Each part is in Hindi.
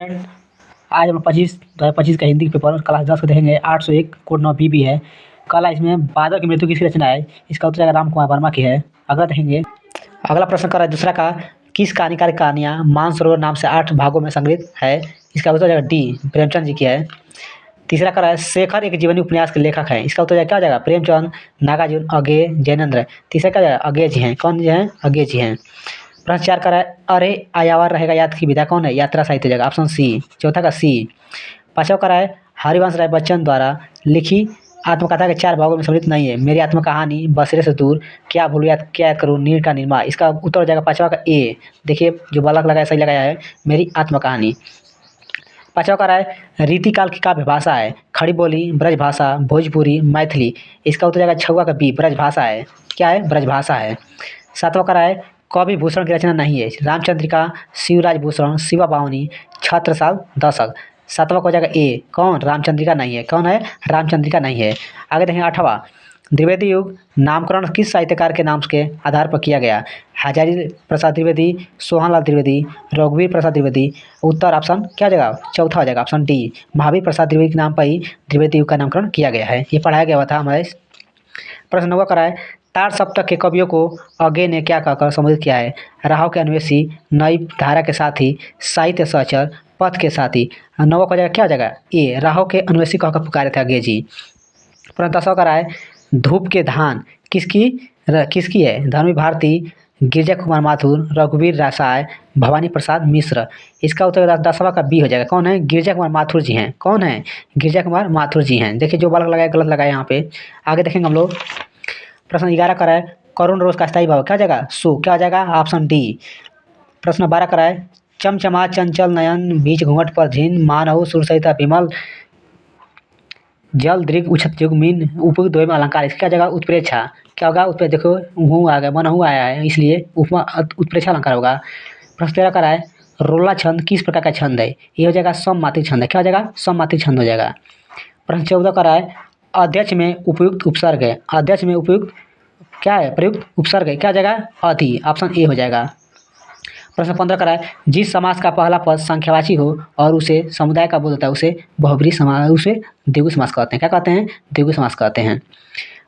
आज हम 2025 का हिंदी पेपर क्लास 10 को देखेंगे। 801 कोड 9 बी है। कल इसमें बादल की मृत्यु किसकी रचना है? इसका उत्तर राम कुमार वर्मा की है। अगला देखेंगे। अगला प्रश्न कर रहा है दूसरा का, किस कहानीकार की कहानियाँ मानसरोवर नाम से 8 भागों में संग्रहित है? इसका उत्तर जाएगा डी, प्रेमचंद जी की है। तीसरा कर रहा है, शेखर एक जीवनी उपन्यास के लेखक हैं। इसका उत्तर क्या हो जाएगा? प्रेमचंद, नागार्जुन, अज्ञेय, जैनेंद्र। तीसरा क्या जाएगा? अज्ञेय जी हैं। कौन जी हैं? अज्ञेय जी हैं। प्रश्न 4 कर रहा है, अरे आयावर रहेगा याद की विधा कौन है? यात्रा साहित्य जगह, ऑप्शन सी। चौथा का सी। पांचवा कर रहा है, हरिवंश राय बच्चन द्वारा लिखी आत्मकथा के 4 भागों में सम्मिलित नहीं है। मेरी आत्मकहानी, बसेरे से दूर, क्या भूल क्या याद करूँ, नीर का निर्माण। इसका उत्तर हो जाएगा पांचवा का ए। देखिए जो बालक लगाया सही लगाया है, मेरी आत्मकहानी। पांचवा का है, रीतिकाल की काव्य भाषा है खड़ी बोली, ब्रज भाषा, भोजपुरी, मैथिली। इसका उत्तर जाएगा छवा का बी, ब्रज भाषा है। क्या है? ब्रज भाषा है। सातवां का है, कवि भूषण की रचना नहीं है। रामचंद्रिका, शिवराज भूषण, शिवा बावनी, छत्रसाल, दशक। सातवां को हो जाएगा ए। कौन? रामचंद्रिका नहीं है। कौन है? रामचंद्रिका नहीं है। आगे देखेंगे 8वां, द्विवेदी युग नामकरण किस साहित्यकार के नाम के आधार पर किया गया? हजारी प्रसाद द्विवेदी, सोहनलाल द्विवेदी, रघुवीर प्रसाद द्विवेदी। उत्तर ऑप्शन क्या हो जाएगा? चौथा हो जाएगा, ऑप्शन डी, महावीर प्रसाद द्विवेदी के नाम पर ही द्विवेदी युग का नामकरण किया गया है। ये पढ़ाया गया हुआ था हमारे। प्रश्न 9 कराए, तार सप्तक के कवियों को अज्ञेय ने क्या कहकर संबोधित किया है? राहों के अन्वेषी, नई धारा के साथी, साहित्य सहचर, पथ के साथी। 9वां हो जाएगा क्या हो जाएगा? ए, राहों के अन्वेषी कहकर पुकारे थे अज्ञेय जी। प्रश्न 10वां कराए, धूप के धान किसकी है? धर्मी भारती, गिरजा कुमार माथुर, रघुवीर रासाय, भवानी प्रसाद मिश्र। इसका उत्तर 10वां का बी हो जाएगा। कौन है? गिरजा कुमार माथुर जी हैं। कौन है? गिरजा कुमार माथुर जी हैं। देखिए जो बालक लगाया गलत लगाया यहाँ पे। आगे देखेंगे हम लोग। प्रश्न 11 का है, करुण रोज का स्थायी भाव क्या हो जाएगा? सु। क्या हो जाएगा? Option D. प्रश्न 12 का है, चमचमा चंचल नयन, बीच घूंघट पर झिन, मानहु सुरसरिता विमल, जल दृग उछत युगमीन, उपयुक्त द्वय में अलंकार। इसका जगह उत्प्रेक्षा। क्या होगा? उत्प्रेक्षा। देखो हूँ आ गया, मनहु आया है, इसलिए उपमा उत्प्रेक्षा अलंकार होगा। प्रश्न 13 का है, रोला छंद किस प्रकार का छंद है? ये हो जाएगा सममात्रिक छंद है। क्या हो जाएगा? सममात्रिक छंद हो जाएगा। प्रश्न 14 का है, अध्यक्ष में उपयुक्त उपसर्ग है। अध्यक्ष में उपयुक्त क्या है? प्रयुक्त उपसर्ग है। क्या हो जाएगा? अति। ऑप्शन ए हो जाएगा। प्रश्न 15 का है, जिस समास का पहला पद संख्यावाची हो और उसे समुदाय का बोध होता है उसे बहुब्रीहि समास, उसे द्विगु समास कहते हैं। क्या कहते हैं? द्विगु समास कहते हैं।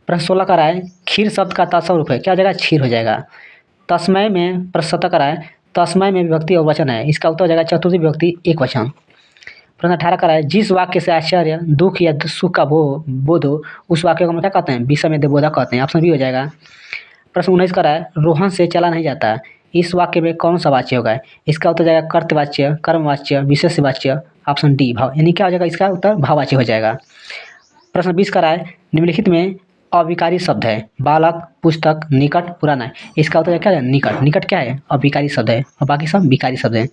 प्रश्न 16 का है, खीर शब्द का तत्सम रूप है। क्या हो जाएगा? क्षीर हो जाएगा। तस्मय में प्रश्न 17 का है, तस्मय में विभक्ति और वचन है। इसका उत्तर हो जाएगा चतुर्थी विभक्ति एक वचन। प्रश्न 18 का है, जिस वाक्य से आश्चर्य, दुख या सुख का बोध हो उस वाक्य को हम क्या कहते हैं? विषम बोधक कहते हैं। ऑप्शन बी हो जाएगा। प्रश्न 19 का है, रोहन से चला नहीं जाता। इस वाक्य में कौन सा वाच्य होगा? इसका उत्तर जाएगा कर्तवाच्य, कर्मवाच्य, विशेषवाच्य। ऑप्शन डी, भाव। यानी क्या हो जाएगा? इसका उत्तर भाववाच्य हो जाएगा। प्रश्न 20 का है, निम्नलिखित में अविकारी शब्द है। बालक, पुस्तक, निकट, पुराना। इसका उत्तर क्या है? निकट। निकट क्या है? अविकारी शब्द है और बाकी सब विकारी शब्द है।